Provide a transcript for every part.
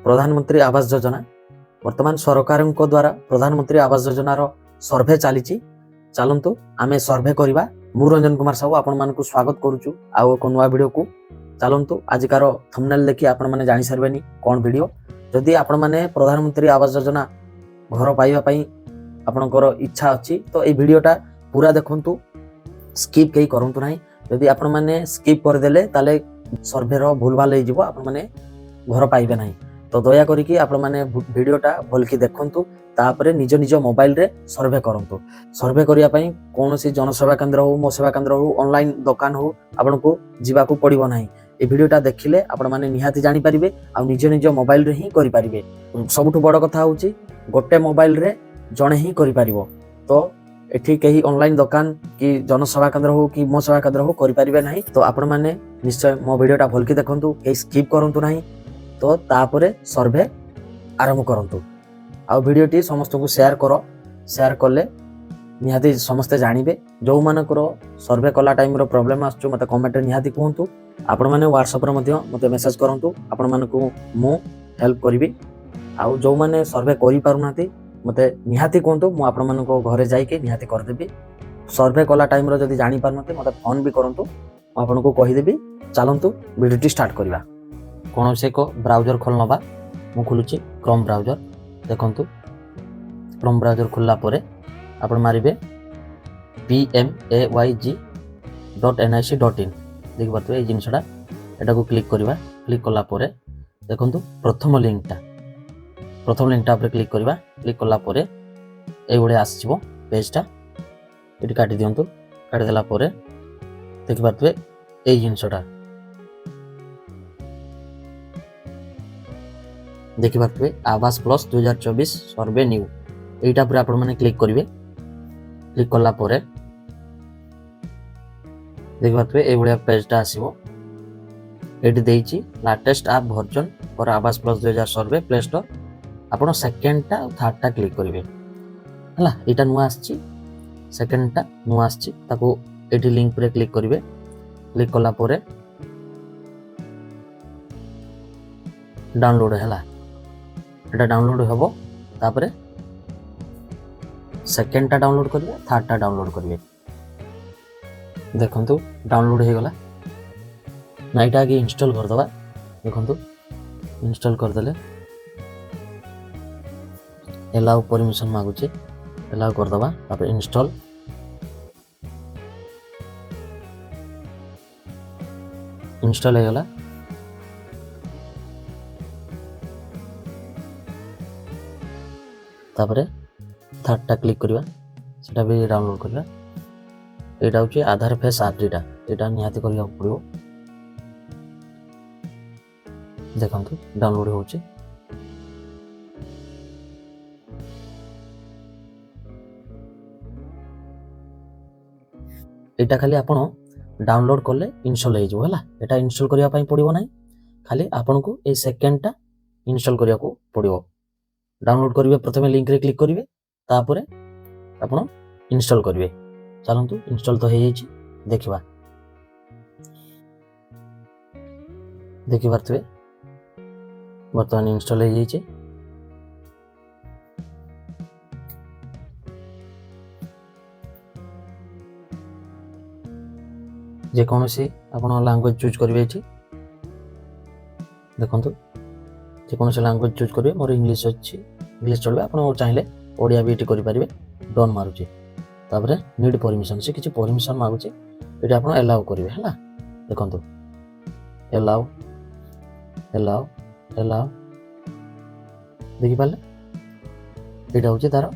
प्रधानमंत्री आवास योजना वर्तमान सरकार द्वारा प्रधानमंत्री आवास योजनार सर्भे चली चलतु आम सर्भे करवा। मु रंजन कुमार साहू आपण मानक स्वागत करुचु आउ एक नुआ वीडियो को। चलतु आजिकार थंबनेल देखि आपण माने जानि सारबेनी कोन वीडियो। जदि आपण माने प्रधानमंत्री आवास योजना घर पाइबा पई आपणकर इच्छा अछि तो ए वीडियोटा पूरा देखंतु, स्किप कई करंतु नाही। जदि आपण माने स्किप कर देले ताले सर्भे रो भूल भाल हो जिवो, आपण माने घर पाइबे नाही। तो दया करिकी आपण माने वीडियोटा भलकी देखंतु, तापरे निज निज मोबाइल रे सर्भे करंतु। सर्भे करिया पई कोनोसी जनसेवा केंद्र हो, मो सेवा केंद्र हो, ऑनलाइन दुकान हो आपनको जीवाकू पड़िबो नाही। ए वीडियोटा देखिले आपण माने निहाती जानि परिबे आ निज निज मोबाइल रे ही करि परिबे। सबुठु बड़ कथा होउची गोटे मोबाइल रे जणे ही करि परिबो। तो एठी कहीं ऑनलाइन दुकान कि जनसेवा केंद्र हो कि मो सेवा केंद्र हो करि परिबे नाही। तो आपण माने निश्चय मो वीडियोटा भलकी देखंतु, कहीं स्किप करंतु नाही। तो तापरे सर्भे आरंभ करंतु। आ वीडियोटी समस्त को शेयर करो, शेयर कले निहाती समस्ते जानिबे। जो मानकर सर्भे कला टाइम रो प्रॉब्लम आछो मते कमेंट रे निहाती कहंतु। आपण माने व्हाट्सएप रे मध्य मते मेसेज करंतु, आपण मानकू मु हेल्प करिवि। आ जो माने सर्भे करि पारुनाती मते निहाती कहंतु, मु आपण मानको घरे जाई के निहाती कर देबी। सर्भे कला टाइम रो जदी जानि पारनते मते फोन भी करंतु, मु आपनको कहि देबी। चलंतु वीडियोटी स्टार्ट करिवा। कौन से को ब्राउजर खोल नबा। मु खुलुची क्रोम ब्राउजर। देखंतु क्रोम ब्राउजर खुलला परे आपण मारिबे pmayg.nic.in देख पारतु ए जिनसडा एटा को क्लिक करिवा। क्लिक कला परे देखंतु प्रथम लिंकटा पर क्लिक करिवा। क्लिक कला परे ए बडे आसीबो पेजटा। एटी काटि दियंतु। काटि देला परे देख पारतु ए जिनसडा देखि पारतु आवास प्लस 2024 सर्वे न्यू एटा पर आपण माने क्लिक करिवे। क्लिक कला परे देखि पारतु ए बडे पेजटा आसीबो। एटी देइची latest app version for Awaas plus 2000 survey play store. आपण सेकंड टा और थर्ड टा क्लिक करिवे हला। एटा नुआ आछि, सेकंड टा नुआ आछि, ताको एटी लिंक पर क्लिक करिवे। क्लिक कला परे डाउनलोड हला। एटा डाउनलोड हबो। तापरे सेकंड टा डाउनलोड करिवे, थर्ड टा डाउनलोड करिवे। देखंतु डाउनलोड हे गला ना। एटा आगे इंस्टॉल कर दबा। देखंतु इंस्टॉल कर देले एलाउ परमिशन मागुचे, एलाउ कर दबा। तापर इंस्टॉल इंस्टॉल हे गला। तापरे थर्ड टा क्लिक करिवा, सेटा भी डाउनलोड करिवा। एटा होची आधार फेस आरटीटा, एटा निहाती करिया पड़िबो। देखंतु डाउनलोड होची। एटा खाली आपण डाउनलोड करले इंस्टॉल हे जो हला। एटा इंस्टॉल करिया पई पड़िबो नाही, खाली आपण को ए सेकंड टा इंस्टॉल करिया को पड़िबो। डाउनलोड करिवे प्रथमे लिंक रे क्लिक करिवे, तापरे आपण इंस्टॉल करिवे। चलंतु इंस्टॉल तो हे जायछि, देखिबा। देखि पारथुवे वर्तमान इंस्टॉल हे जायछि। जे कोनोसी आपण लैंग्वेज चूज करिवे छी। देखंतु जे कोनोसी लैंग्वेज चूज करिवे। मोर इंग्लिश अछि, इंग्लिश चलबे। आपण चाहिले ओडिया भी एटी करि परिबे। डन मारुची। तापरे नीड परमिशन, से किछि परमिशन मागुची, एटी आपण अलाउ करिवे हला। देखंतु अलाउ अलाउ अलाउ देखि पाले। एटा होची तार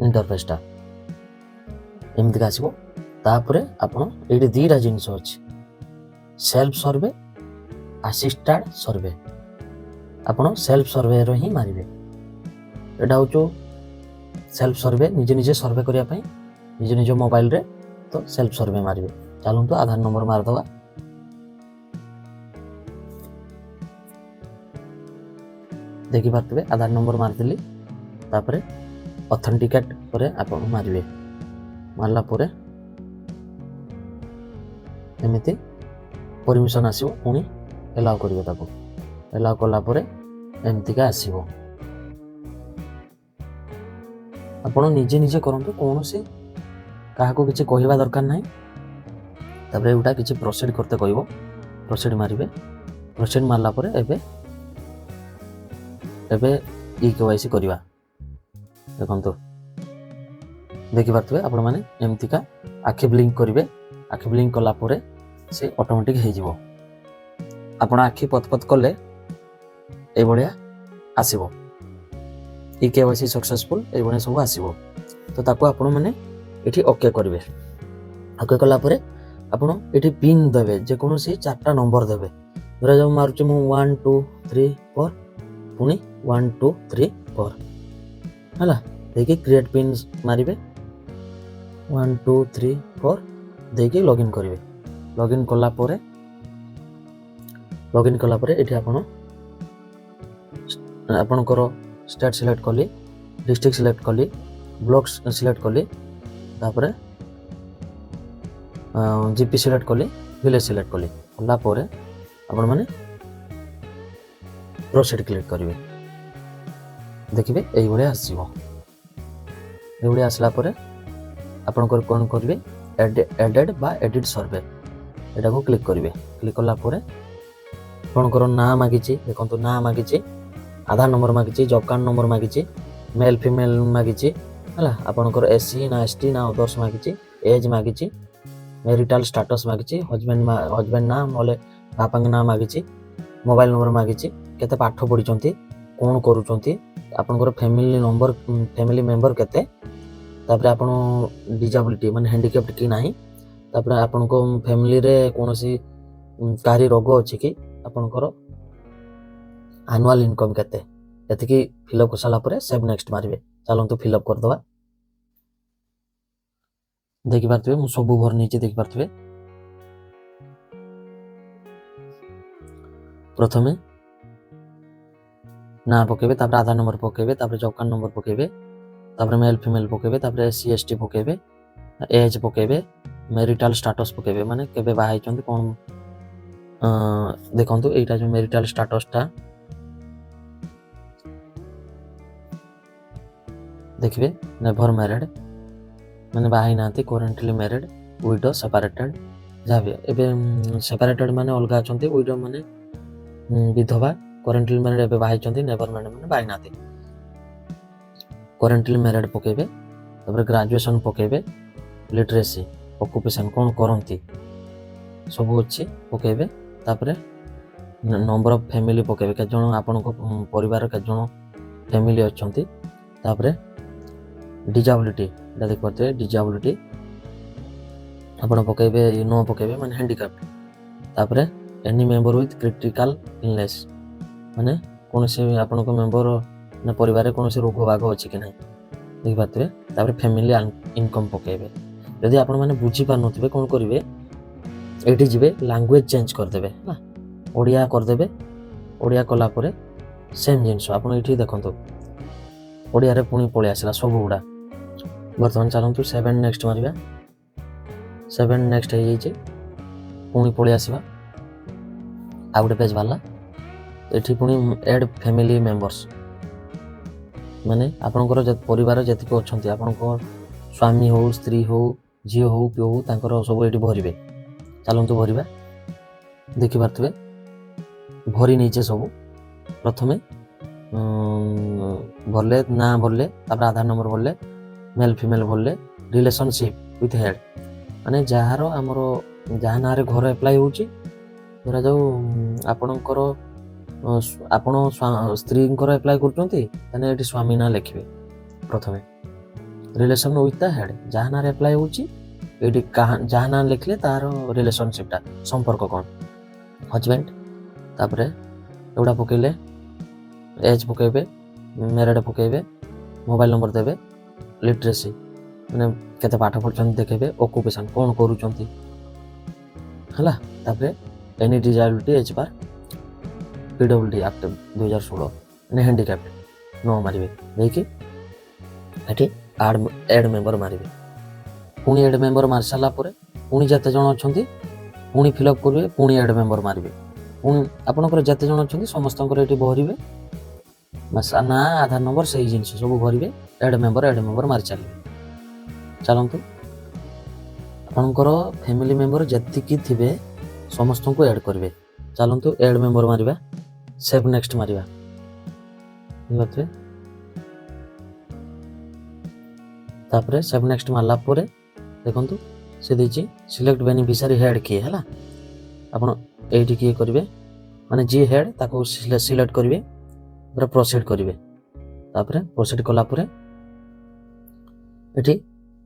इंटरफेसटा एमति आसीबो। तापरे आपण एटी दीटा जिंस अछि, सेल्फ सर्वे, असिस्टेड सर्वे। आपण सेल्फ सर्वे रो ही मारिबे। एटा होचो सेल्फ सर्वे, निजे निजे सर्वे करिया पई निजे निजे मोबाइल रे। तो सेल्फ सर्वे मारिबे। चलंतु आधार नंबर मार दवा। देखि पारतबे आधार नंबर मार देली। तापरे ऑथेंटिकेट परे आपण मारिबे। मारला परे एमिति परमिशन आसीबो, पुणी एलाउ करिवे ताको। एलाउ कला परे ଏମିତିକା ଆସିବ। ଆପଣ ନିଜେ ନିଜେ କରନ୍ତୁ, କୌଣସି କାହାକୁ କିଛି କହିବା ଦରକାର ନାହିଁ। ତାପରେ ଏଗୁଡ଼ା କିଛି ପ୍ରୋସିଡ୍ କରତେ କହିବ, ପ୍ରୋସିଡ୍ ମାରିବେ। ପ୍ରୋସିଡ୍ ମାରିଲା ପରେ ଏବେ KYC କରିବା। ଦେଖନ୍ତୁ ଦେଖିପାରୁଥିବେ ଆପଣମାନେ ଏମିତିକା ଆଖି ବ୍ଲିଙ୍କ କରିବେ। ଆଖି ବ୍ଲିଙ୍କ କଲା ପରେ ସେ ଅଟୋମେଟିକ୍ ହେଇଯିବ। ଆପଣ ଆଖି ପତ ପତ କଲେ ଏଇଭଳିଆ ଆସିବ, KYC ସକ୍ସେସଫୁଲ୍ ଏଇଭଳିଆ ସବୁ ଆସିବ। ତ ତାକୁ ଆପଣମାନେ ଏଠି ଓକେ କରିବେ। ଓକେ କଲା ପରେ ଆପଣ ଏଠି ପିନ୍ ଦେବେ, ଯେକୌଣସି 4ଟା ନମ୍ବର ଦେବେ। ଧରାଯାଉ ମାରୁଛି ମୁଁ 1 2 3 4 ପୁଣି 1 2 3 4 ହେଲା, ଦେଇକି କ୍ରିଏଟ୍ ପିନ୍ ମାରିବେ। 1 2 3 4 ଦେଇକି ଲଗ୍ଇନ୍ କରିବେ। ଲଗ୍ଇନ୍ କଲା ପରେ ଏଠି ଆପଣଙ୍କର ଷ୍ଟେଟ୍ ସିଲେକ୍ଟ କଲି, ଡିଷ୍ଟ୍ରିକ୍ଟ ସିଲେକ୍ଟ କଲି, ବ୍ଲକ୍ ସିଲେକ୍ଟ କଲି, ତାପରେ ଜିପି ସିଲେକ୍ଟ କଲି, ଭିଲେଜ ସିଲେକ୍ଟ କଲି। କଲା ପରେ ଆପଣମାନେ ପ୍ରୋସିଡ୍ କ୍ଲିକ୍ କରିବେ। ଦେଖିବେ এইଭଳିଆ ଆସିବ। এইଭଳିଆ ଆସିଲା ପରେ ଆପଣଙ୍କର କ'ଣ କରିବେ, ଏଡେଡ୍ ବା ଏଡିଟ୍ ସର୍ଭେ ଏଟାକୁ କ୍ଲିକ୍ କରିବେ। କ୍ଲିକ୍ କଲା ପରେ ଆପଣଙ୍କର ନାଁ ମାଗିଛି, ଦେଖନ୍ତୁ ନାଁ ମାଗିଛି, ଆଧାର ନମ୍ବର ମାଗିଛି, ଜବ୍ କାର୍ଡ଼ ନମ୍ବର ମାଗିଛି, ମେଲ୍ ଫିମେଲ୍ ମାଗିଛି ହେଲା, ଆପଣଙ୍କର SC ନା ST ନା ଅଦର୍ସ ମାଗିଛି, ଏଜ୍ ମାଗିଛି, ମେରିଟାଲ୍ ଷ୍ଟାଟସ୍ ମାଗିଛି, ହଜବେଣ୍ଡ ନାଁ ନହେଲେ ବାପାଙ୍କ ନାଁ ମାଗିଛି, ମୋବାଇଲ୍ ନମ୍ବର ମାଗିଛି, କେତେ ପାଠ ପଢ଼ିଛନ୍ତି, କ'ଣ କରୁଛନ୍ତି, ଆପଣଙ୍କର ଫ୍ୟାମିଲି ମେମ୍ବର କେତେ, ତାପରେ ଆପଣ ଡିଜାବିଲିଟି ମାନେ ହ୍ୟାଣ୍ଡିକ୍ୟାପ୍ଟ କି ନାହିଁ, ତାପରେ ଆପଣଙ୍କ ଫ୍ୟାମିଲିରେ କୌଣସି କାହାରି ରୋଗ ଅଛି କି, ଆପଣଙ୍କର ଆନୁଆଲ୍ ଇନକମ୍ କେତେ, ଏତିକି ଫିଲ୍ଅପ୍ କରିସାରିଲା ପରେ ସେଭ୍ ନେକ୍ସଟ ମାରିବେ। ଚାଲନ୍ତୁ ଫିଲ୍ଅପ୍ କରିଦେବା। ଦେଖିପାରୁଥିବେ ମୁଁ ସବୁ ଭରି ନେଇଛି, ଦେଖିପାରୁଥିବେ। ପ୍ରଥମେ ନାଁ ପକେଇବେ, ତାପରେ ଆଧାର ନମ୍ବର ପକେଇବେ, ତାପରେ ଜବ୍ କାର୍ଡ଼ ନମ୍ବର ପକେଇବେ, ତାପରେ ମେଲ୍ ଫିମେଲ୍ ପକେଇବେ, ତାପରେ SC ST ପକେଇବେ, ଏଜ୍ ପକେଇବେ, ମେରିଟାଲ୍ ଷ୍ଟାଟସ୍ ପକେଇବେ, ମାନେ କେବେ ବାହା ହେଇଛନ୍ତି କ'ଣ। ଦେଖନ୍ତୁ ଏଇଟା ଯେଉଁ ମେରିଟାଲ୍ ଷ୍ଟାଟସ୍ଟା ଦେଖିବେ, ନେଭର ମ୍ୟାରେଡ୍ ମାନେ ବାହା ହେଇନାହାନ୍ତି, କରେଣ୍ଟଲି ମ୍ୟାରେଡ୍, ୱିଡୋ, ସେପାରେଟେଡ୍, ଯାହା ବି। ଏବେ ସେପାରେଟେଡ୍ ମାନେ ଅଲଗା ଅଛନ୍ତି, ୱିଡୋ ମାନେ ବିଧବା, କରେଣ୍ଟଲି ମ୍ୟାରେଡ୍ ଏବେ ବାହା ହେଇଛନ୍ତି, ନେଭର ମ୍ୟାରେଡ୍ ମାନେ ବାହା ହେଇନାହାନ୍ତି। କରେଣ୍ଟଲି ମ୍ୟାରେଡ୍ ପକେଇବେ, ତାପରେ ଗ୍ରାଜୁଏସନ୍ ପକେଇବେ, ଲିଟରେସି, ଅକୁପେସନ୍ କ'ଣ କରନ୍ତି ସବୁ ଅଛି ପକେଇବେ, ତାପରେ ନମ୍ବର ଅଫ୍ ଫ୍ୟାମିଲି ପକେଇବେ, କେତେଜଣ ଆପଣଙ୍କ ପରିବାର କେତେଜଣ ଫ୍ୟାମିଲି ଅଛନ୍ତି, ତାପରେ ଡିଜାବିଲିଟି ଏଇଟା ଦେଖିପାରୁଥିବେ, ଡିଜାବିଲିଟି ଆପଣ ପକେଇବେ, ନ ପକେଇବେ ମାନେ ହ୍ୟାଣ୍ଡିକ୍ୟାପ୍ଟ, ତାପରେ any member with critical illness ମାନେ କୌଣସି ଆପଣଙ୍କ ମେମ୍ବର ମାନେ ପରିବାରରେ କୌଣସି ରୋଗ ବାଗ ଅଛି କି ନାହିଁ ଦେଖିପାରୁଥିବେ, ତାପରେ ଫ୍ୟାମିଲି ଇନକମ୍ ପକେଇବେ। ଯଦି ଆପଣମାନେ ବୁଝିପାରୁନଥିବେ କ'ଣ କରିବେ, ଏଇଠି ଯିବେ ଲାଙ୍ଗୁଏଜ୍ ଚେଞ୍ଜ କରିଦେବେ ହେଲା, ଓଡ଼ିଆ କରିଦେବେ। ଓଡ଼ିଆ କଲା ପରେ ସେମ୍ ଜିନିଷ ଆପଣ ଏଇଠି ଦେଖନ୍ତୁ ଓଡ଼ିଆରେ ପୁଣି ପଳେଇ ଆସିଲା ସବୁଗୁଡ଼ା। ବର୍ତ୍ତମାନ ଚାଲନ୍ତୁ 7 ନେକ୍ସଟ ମାରିବା। 7 ନେକ୍ସଟ ହେଇଯାଇଛି, ପୁଣି ପଳେଇ ଆସିବା, ଆଉ ଗୋଟେ ପେଜ୍ ବାହାରିଲା। ଏଠି ପୁଣି ଏଡ୍ ଫ୍ୟାମିଲି ମେମ୍ବର୍ସ ମାନେ ଆପଣଙ୍କର ପରିବାର ଯେତିକି ଅଛନ୍ତି, ଆପଣଙ୍କ ସ୍ୱାମୀ ହଉ, ସ୍ତ୍ରୀ ହଉ, ଝିଅ ହଉ, ପୁଅ ହଉ, ତାଙ୍କର ସବୁ ଏଠି ଭରିବେ। ଚାଲନ୍ତୁ ଭରିବା। ଦେଖିପାରୁଥିବେ ଭରି ନେଇଛେ ସବୁ। ପ୍ରଥମେ ଭରଲେ, ନାଁ ଭରଲେ, ତାପରେ ଆଧାର ନମ୍ବର ଭରଲେ, ମେଲ୍ ଫିମେଲ୍ ଭରଲେ, ରିଲେସନସିପ୍ ୱିଥ୍ ହେଡ୍ ମାନେ ଯାହାର ଆମର ଯାହା ନାଁରେ ଘର ଆପ୍ଲାଏ ହେଉଛି, ଧରାଯାଉ ଆପଣଙ୍କର ଆପଣ ସ୍ତ୍ରୀଙ୍କର ଆପ୍ଲାଏ କରୁଛନ୍ତି, ତାହେଲେ ଏଠି ସ୍ୱାମୀ ନାଁ ଲେଖିବେ ପ୍ରଥମେ। ରିଲେସନ୍ ୱିଥ୍ ଦ ହେଡ୍ ଯାହା ନାଁରେ ଆପ୍ଲାଏ ହେଉଛି, ଏଇଠି ଯାହା ନାଁ ଲେଖିଲେ ତାର ରିଲେସନସିପ୍ଟା ସମ୍ପର୍କ କ'ଣ, ହଜବେଣ୍ଡ, ତାପରେ ଏଗୁଡ଼ା ପକେଇଲେ, ଏଜ୍ ପକେଇବେ, ମ୍ୟାରେଡ୍ ପକେଇବେ, ମୋବାଇଲ୍ ନମ୍ବର ଦେବେ, ଲିଟରେସି ମାନେ କେତେ ପାଠ ପଢ଼ୁଛନ୍ତି ଦେଖେଇବେ, ଅକୁପେସନ୍ କ'ଣ କରୁଛନ୍ତି ହେଲା, ତାପରେ any disability H/, PWD act 2016 ମାନେ ହ୍ୟାଣ୍ଡିକ୍ୟାପ୍ଟ ନ ମାରିବେ, ଦେଇକି ଏଠି ଆଡ୍ ମେମ୍ବର ମାରିବେ। ପୁଣି ଏଡ୍ ମେମ୍ବର ମାରି ସାରିଲା ପରେ ପୁଣି ଯେତେ ଜଣ ଅଛନ୍ତି ପୁଣି ଫିଲ୍ଅପ୍ କରିବେ, ପୁଣି ଏଡ୍ ମେମ୍ବର ମାରିବେ, ପୁଣି ଆପଣଙ୍କର ଯେତେ ଜଣ ଅଛନ୍ତି ସମସ୍ତଙ୍କର ଏଠି ଭରିବେ, ବାସ୍ ନା ଆଧାର ନମ୍ବର ସେଇ ଜିନିଷ ସବୁ ଭରିବେ, ଏଡ୍ ମେମ୍ବର ମାରି ଚାଲିବେ। ଚାଲନ୍ତୁ ଆପଣଙ୍କର ଫ୍ୟାମିଲି ମେମ୍ବର ଯେତିକି ଥିବେ ସମସ୍ତଙ୍କୁ ଏଡ୍ କରିବେ। ଚାଲନ୍ତୁ ଏଡ୍ ମେମ୍ବର ମାରିବା, ସେଭ୍ ନେକ୍ସଟ ମାରିବା। ବୁଝିପାରୁଥିବେ। ତାପରେ ସେଭ୍ ନେକ୍ସଟ ମାରିଲା ପରେ ଦେଖନ୍ତୁ ସେ ଦେଇଛି ସିଲେକ୍ଟ ବେନିଫିସିଆରୀ ହେଡ୍ କିଏ ହେଲା। ଆପଣ ଏଇଠି କିଏ କରିବେ, ମାନେ ଯିଏ ହେଡ୍ ତାକୁ ସିଲେକ୍ଟ କରିବେ, ପୁରା ପ୍ରୋସିଡ୍ କରିବେ। ତାପରେ ପ୍ରୋସିଡ୍ କଲା ପରେ ଏଠି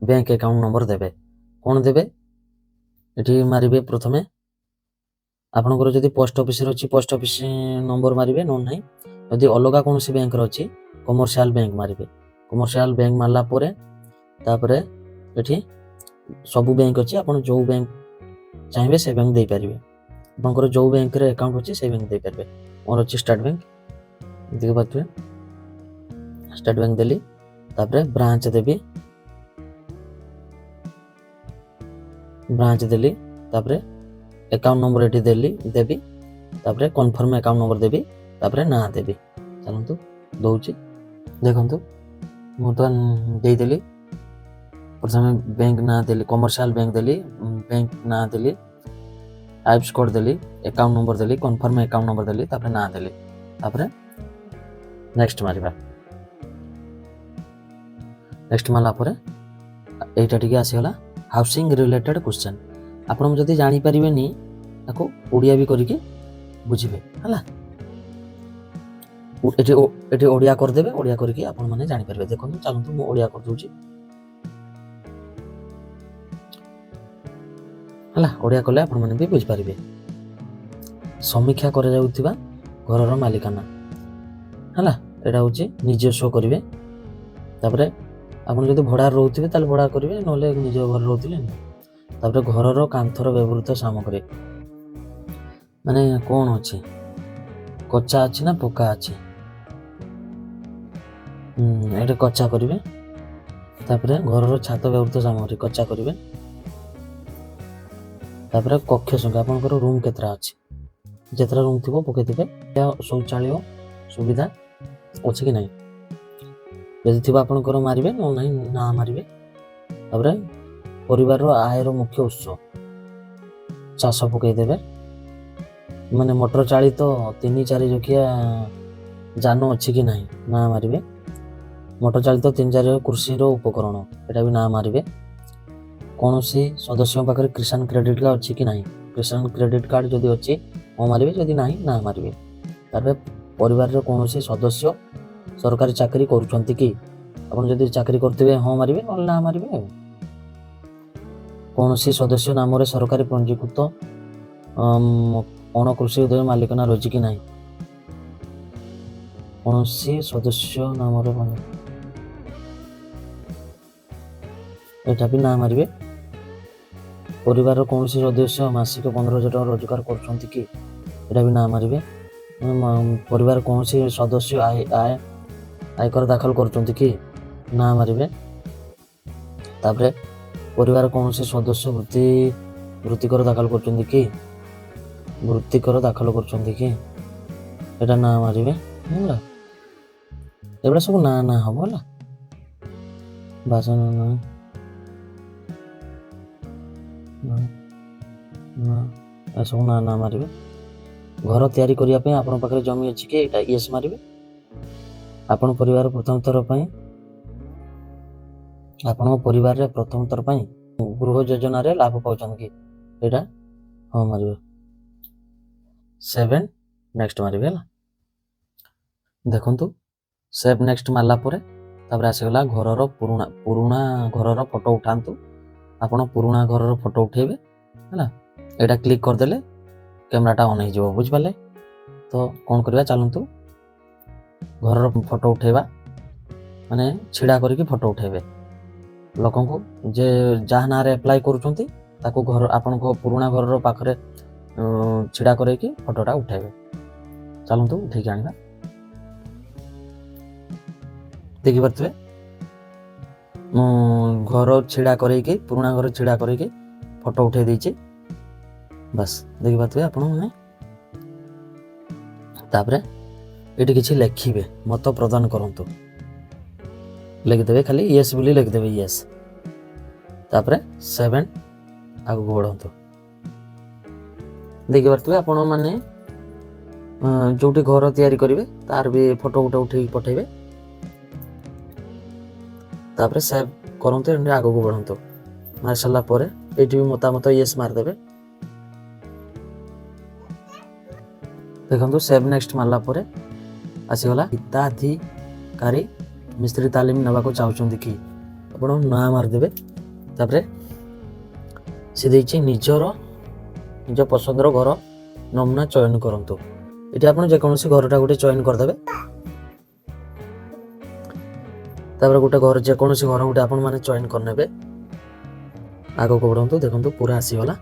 ବ୍ୟାଙ୍କ ଆକାଉଣ୍ଟ ନମ୍ବର ଦେବେ। କ'ଣ ଦେବେ ଏଠି ମାରିବେ ପ୍ରଥମେ ଆପଣଙ୍କର ଯଦି ପୋଷ୍ଟ ଅଫିସରେ ଅଛି ପୋଷ୍ଟ ଅଫିସ ନମ୍ବର ମାରିବେ, ନହେଲେ ନାହିଁ ଯଦି ଅଲଗା କୌଣସି ବ୍ୟାଙ୍କର ଅଛି କମର୍ସିଆଲ ବ୍ୟାଙ୍କ ମାରିବେ। କମର୍ସିଆଲ ବ୍ୟାଙ୍କ ମାରିଲା ପରେ ତାପରେ ଏଠି ସବୁ ବ୍ୟାଙ୍କ ଅଛି, ଆପଣ ଯେଉଁ ବ୍ୟାଙ୍କ ଚାହିଁବେ ସେ ବ୍ୟାଙ୍କ ଦେଇପାରିବେ। ଆପଣଙ୍କର ଯେଉଁ ବ୍ୟାଙ୍କରେ ଆକାଉଣ୍ଟ ଅଛି ସେଇ ବ୍ୟାଙ୍କ ଦେଇପାରିବେ। ମୋର ଅଛି ଷ୍ଟେଟ୍ ବ୍ୟାଙ୍କ, ଦେଖିପାରୁଥିବେ ଷ୍ଟେଟ୍ ବ୍ୟାଙ୍କ ଦେଲି। ତାପରେ ବ୍ରାଞ୍ଚ ଦେବି, ବ୍ରାଞ୍ଚ ଦେଲି। ତାପରେ ଆକାଉଣ୍ଟ ନମ୍ବର ଏଠି ଦେବି। ତାପରେ କନଫର୍ମ ଆକାଉଣ୍ଟ ନମ୍ବର ଦେବି, ତାପରେ ନାଁ ଦେବି। ଚାଲନ୍ତୁ ଦଉଛି, ଦେଖନ୍ତୁ ମୁଁ ତ ଦେଇଦେଲି। ପ୍ରଥମେ ବ୍ୟାଙ୍କ ନାଁ ଦେଲି, କମର୍ସିଆଲ ବ୍ୟାଙ୍କ ଦେଲି, ବ୍ୟାଙ୍କ ନାଁ ଦେଲି, ଆଇପ୍ସ କୋଡ୍ ଦେଲି, ଆକାଉଣ୍ଟ ନମ୍ବର ଦେଲି, କନଫର୍ମ ଆକାଉଣ୍ଟ ନମ୍ବର ଦେଲି, ତାପରେ ନାଁ ଦେଲି। ତାପରେ ନେକ୍ସଟ ମାରିବା। ନେକ୍ସଟ ମାରିଲା ପରେ ଏଇଟା ଟିକେ ଆସିଗଲା ହାଉସିଂ ରିଲେଟେଡ୍ କ୍ୱେଶ୍ଚନ୍। ଆପଣ ଯଦି ଜାଣିପାରିବେନି ତାକୁ ଓଡ଼ିଆ ବି କରିକି ବୁଝିବେ ହେଲା। ଏଠି ଓଡ଼ିଆ କରିଦେବେ, ଓଡ଼ିଆ କରିକି ଆପଣମାନେ ଜାଣିପାରିବେ। ଦେଖନ୍ତୁ ଚାଲନ୍ତୁ ମୁଁ ଓଡ଼ିଆ କରିଦେଉଛି ହେଲା। ଓଡ଼ିଆ କଲେ ଆପଣମାନେ ବି ବୁଝିପାରିବେ। ସମୀକ୍ଷା କରାଯାଉଥିବା ଘରର ମାଲିକାନା ହେଲା, ଏଇଟା ହେଉଛି ନିଜେ ଶୋ କରିବେ। ତାପରେ ଆପଣ ଯଦି ଭଡ଼ାରେ ରହୁଥିବେ ତାହେଲେ ଭଡ଼ା କରିବେ, ନହେଲେ ନିଜ ଘରେ ରହୁଥିଲେ। ତାପରେ ଘରର କାନ୍ଥର ବ୍ୟବହୃତ ସାମଗ୍ରୀ ମାନେ କ'ଣ ଅଛି, କଚା ଅଛି ନା ପକ୍କା ଅଛି, ଏଠି କଚା କରିବେ। ତାପରେ ଘରର ଛାତ ବ୍ୟବହୃତ ସାମଗ୍ରୀ କଚା କରିବେ। ତାପରେ କକ୍ଷ ସଂଖ୍ୟା, ଆପଣଙ୍କର ରୁମ୍ କେତେଟା ଅଛି, ଯେତେଟା ରୁମ୍ ଥିବ ପକେଇଥିବେ। ଶୌଚାଳୟ ସୁବିଧା ଅଛି କି ନାହିଁ, ଯଦି ଥିବ ଆପଣଙ୍କର ମାରିବେ, ନହେଲେ ନାହିଁ ନା ମାରିବେ। ତାପରେ ପରିବାରର ଆୟର ମୁଖ୍ୟ ଉତ୍ସ ଚାଷ ପକେଇଦେବେ। ମାନେ ମୋଟର ଚାଳିତ 3-4 ଚକିଆ ଯାନ ଅଛି କି ନାହିଁ ନା ମାରିବେ। ମୋଟର ଚାଳିତ 3-4 କୃଷିର ଉପକରଣ, ଏଟା ବି ନା ମାରିବେ। କୌଣସି ସଦସ୍ୟଙ୍କ ପାଖରେ କିଷାନ କ୍ରେଡିଟ୍ କାର୍ଡ଼ ଅଛି କି ନାହିଁ, କିଷାନ କ୍ରେଡିଟ୍ କାର୍ଡ଼ ଯଦି ଅଛି ହଁ ମାରିବେ, ଯଦି ନାହିଁ ନା ମାରିବେ। ତାପରେ ପରିବାରର କୌଣସି ସଦସ୍ୟ ସରକାରୀ ଚାକିରି କରୁଛନ୍ତି କି, ଆପଣ ଯଦି ଚାକିରି କରୁଥିବେ ହଁ ମାରିବେ, ନହେଲେ ନା ମାରିବେ। କୌଣସି ସଦସ୍ୟ ନାମରେ ସରକାରୀ ପଞ୍ଜୀକୃତ ଅଣକୃଷି ଉଦ୍ୟୋଗ ମାଲିକାନା ରହିଛି କି ନାହିଁ, କୌଣସି ସଦସ୍ୟ ନାମରେ ଏଇଟା ବି ନା ମାରିବେ। ପରିବାରର କୌଣସି ସଦସ୍ୟ ମାସିକ 15,000 ଟଙ୍କା ରୋଜଗାର କରୁଛନ୍ତି କି, ଏଇଟା ବି ନା ମାରିବେ। ପରିବାର କୌଣସି ସଦସ୍ୟ ଆୟକର ଦାଖଲ କରୁଛନ୍ତି କି, ନା ମାରିବେ। ତାପରେ ପରିବାର କୌଣସି ସଦସ୍ୟ ବୃତ୍ତିକର ଦାଖଲ କରୁଛନ୍ତି କି, ଏଇଟା ନା ମାରିବେ ହେଲା। ଏଗୁଡ଼ା ସବୁ ନା ହବ ହେଲା। ବାସନ ଏସବୁ ନା ମାରିବେ। ଘର ତିଆରି କରିବା ପାଇଁ ଆପଣଙ୍କ ପାଖରେ ଜମି ଅଛି କି, ଏଇଟା ୟେସ୍ ମାରିବେ। ଆପଣଙ୍କ ପରିବାରରେ ପ୍ରଥମ ଥର ପାଇଁ ଗୃହ ଯୋଜନାରେ ଲାଭ ପାଉଛନ୍ତି କି, ଏଇଟା ହଁ ମାରିବେ। 7 ନେକ୍ସଟ ମାରିବେ ହେଲା। ଦେଖନ୍ତୁ ସେଭ୍ ନେକ୍ସଟ ମାରିଲା ପରେ ତାପରେ ଆସିଗଲା ଘରର ପୁରୁଣା ଘରର ଫଟୋ ଉଠାନ୍ତୁ। ଆପଣ ପୁରୁଣା ଘରର ଫଟୋ ଉଠେଇବେ ହେଲା। ଏଇଟା କ୍ଲିକ୍ କରିଦେଲେ କ୍ୟାମେରାଟା ଅନ୍ ହେଇଯିବ, ବୁଝିପାରିଲେ। ତ କ'ଣ କରିବା, ଚାଲନ୍ତୁ ଘରର ଫଟୋ ଉଠେଇବା, ମାନେ ଛିଡ଼ା କରିକି ଫଟୋ ଉଠେଇବେ। ଲୋକଙ୍କୁ ଯେ ଯାହା ନାଁରେ ଆପ୍ଲାଏ କରୁଛନ୍ତି ତାକୁ ଆପଣଙ୍କ ପୁରୁଣା ଘରର ପାଖରେ ଛିଡ଼ା କରେଇକି ଫଟୋଟା ଉଠେଇବେ। ଚାଲନ୍ତୁ ଉଠେଇକି ଆଣିବା। ଦେଖିପାରୁଥିବେ ମୁଁ ପୁରୁଣା ଘର ଛିଡ଼ା କରେଇକି ଫଟୋ ଉଠେଇ ଦେଇଛି। ବାସ୍ ଦେଖିପାରୁଥିବେ ଆପଣମାନେ। ତାପରେ ଏଠି କିଛି ଲେଖିବେ, ମତ ପ୍ରଦାନ କରନ୍ତୁ, ଲେଖିଦେବେ ଖାଲି ୟେସ୍ ବୋଲି ଲେଖିଦେବେ ୟେସ୍। ତାପରେ 7 ଆଗକୁ ବଢ଼ନ୍ତୁ। ଦେଖିପାରୁଥିବେ ଆପଣମାନେ ଯେଉଁଠି ଘର ତିଆରି କରିବେ ତାର ବି ଫଟୋ ଗୋଟେ ଉଠେଇକି ପଠାଇବେ। ତାପରେ ସେଭ୍ କରନ୍ତୁ, ଏମିତି ଆଗକୁ ବଢ଼ନ୍ତୁ। ମାରି ସାରିଲା ପରେ ଏଇଠି ବି ମତାମତ ୟେସ୍ ମାରିଦେବେ। ଦେଖନ୍ତୁ ସେଭ୍ ନେକ୍ସଟ ମାରିଲା ପରେ ଆସିଗଲା ହିତାଧିକାରୀ ମିସ୍ତ୍ରୀ ତାଲିମ ନେବାକୁ ଚାହୁଁଛନ୍ତି କି, ଆପଣ ନାଁ ମାରିଦେବେ। ତାପରେ ସେ ଦେଇଛି ନିଜ ପସନ୍ଦର ଘର ନମୁନା ଚୟନ କରନ୍ତୁ। ଏଠି ଆପଣ ଯେକୌଣସି ଘରଟା ଗୋଟେ ଚୟନ କରିଦେବେ। ତାପରେ ଗୋଟେ ଘର ଯେକୌଣସି ଘର ଗୋଟେ ଆପଣମାନେ ଚୟନ କରିନେବେ। ଆଗକୁ ବଢ଼ନ୍ତୁ। ଦେଖନ୍ତୁ ପୁରା ଆସିଗଲା।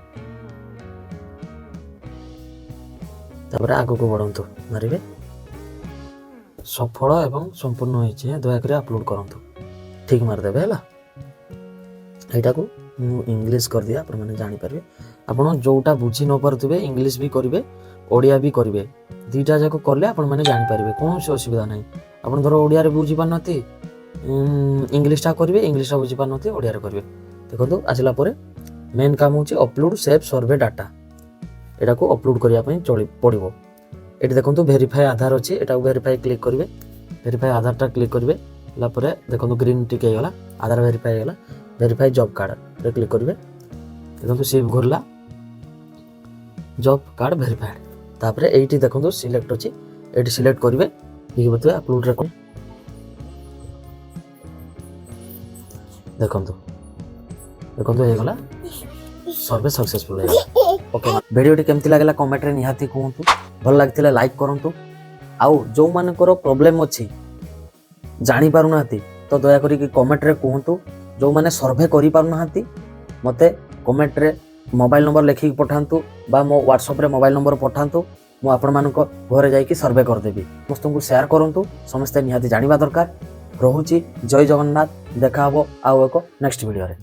ତାପରେ ଆଗକୁ ବଢ଼ନ୍ତୁ, ମାରିବେ ସଫଳ ଏବଂ ସମ୍ପୂର୍ଣ୍ଣ ହୋଇଛି, ଦୟାକରି ଆପଲୋଡ଼ କରନ୍ତୁ, ଠିକ୍ ମାରିଦେବେ ହେଲା। ଏଇଟାକୁ ମୁଁ ଇଂଲିଶ କରିଦିଏ, ଆପଣମାନେ ଜାଣିପାରିବେ। ଆପଣ ଯେଉଁଟା ବୁଝି ନ ପାରୁଥିବେ ଇଂଲିଶ ବି କରିବେ, ଓଡ଼ିଆ ବି କରିବେ, ଦୁଇଟା ଯାକ କଲେ ଆପଣମାନେ ଜାଣିପାରିବେ, କୌଣସି ଅସୁବିଧା ନାହିଁ। ଆପଣ ଧର ଓଡ଼ିଆରେ ବୁଝିପାରୁନାହାନ୍ତି ଇଂଲିଶଟା କରିବେ, ଇଂଲିଶଟା ବୁଝିପାରୁନାହାନ୍ତି ଓଡ଼ିଆରେ କରିବେ। ଦେଖନ୍ତୁ ଆସିଲା ପରେ ମେନ୍ କାମ ହେଉଛି ଅପଲୋଡ଼ ସେଭ୍ ସର୍ଭେ ଡାଟା। ଏଟାକୁ ଅପଲୋଡ଼ କରିବା ପାଇଁ ପଡ଼ିବ। ଏଠି ଦେଖନ୍ତୁ ଭେରିଫାଏ ଆଧାର ଅଛି, ଏଟାକୁ ଭେରିଫାଏ କ୍ଲିକ୍ କରିବେ। ଭେରିଫାଏ ଆଧାରଟା କ୍ଲିକ୍ କରିବେ, ହେଲା ପରେ ଦେଖନ୍ତୁ ଗ୍ରୀନ୍ ଟିକ୍ ହେଇଗଲା, ଆଧାର ଭେରିଫାଏ ହେଇଗଲା। ଭେରିଫାଏ ଜବ୍ କାର୍ଡ଼ରେ କ୍ଲିକ୍ କରିବେ। ଦେଖନ୍ତୁ ସିଏ ଘୁରିଲା, ଜବ୍ କାର୍ଡ଼ ଭେରିଫାଏଡ଼। ତାପରେ ଏଇଠି ଦେଖନ୍ତୁ ସିଲେକ୍ଟ ଅଛି, ଏଇଠି ସିଲେକ୍ଟ କରିବେ। ଦେଖିବେ ଆପଲୋଡ଼ରେ ଦେଖନ୍ତୁ ହେଇଗଲା, ସର୍ଭେ ସକ୍ସେସଫୁଲ୍ ହେଇଗଲା। ଓକେ, ଭିଡ଼ିଓଟି କେମିତି ଲାଗିଲା କମେଣ୍ଟରେ ନିହାତି କୁହନ୍ତୁ। ଭଲ ଲାଗିଥିଲେ ଲାଇକ୍ କରନ୍ତୁ। ଆଉ ଯେଉଁମାନଙ୍କର ପ୍ରୋବ୍ଲେମ୍ ଅଛି ଜାଣିପାରୁନାହାନ୍ତି ତ ଦୟାକରି କମେଣ୍ଟରେ କୁହନ୍ତୁ। ଯେଉଁମାନେ ସର୍ଭେ କରିପାରୁନାହାନ୍ତି ମୋତେ କମେଣ୍ଟରେ ମୋବାଇଲ୍ ନମ୍ବର ଲେଖିକି ପଠାନ୍ତୁ ବା ମୋ ହ୍ୱାଟ୍ସଆପ୍ରେ ମୋବାଇଲ୍ ନମ୍ବର ପଠାନ୍ତୁ। ମୁଁ ଆପଣମାନଙ୍କ ଘରେ ଯାଇକି ସର୍ଭେ କରିଦେବି। ସମସ୍ତଙ୍କୁ ସେୟାର କରନ୍ତୁ, ସମସ୍ତେ ନିହାତି ଜାଣିବା ଦରକାର। ରହୁଛି, ଜୟ ଜଗନ୍ନାଥ। ଦେଖା ହେବ ଆଉ ଏକ ନେକ୍ସଟ ଭିଡ଼ିଓରେ।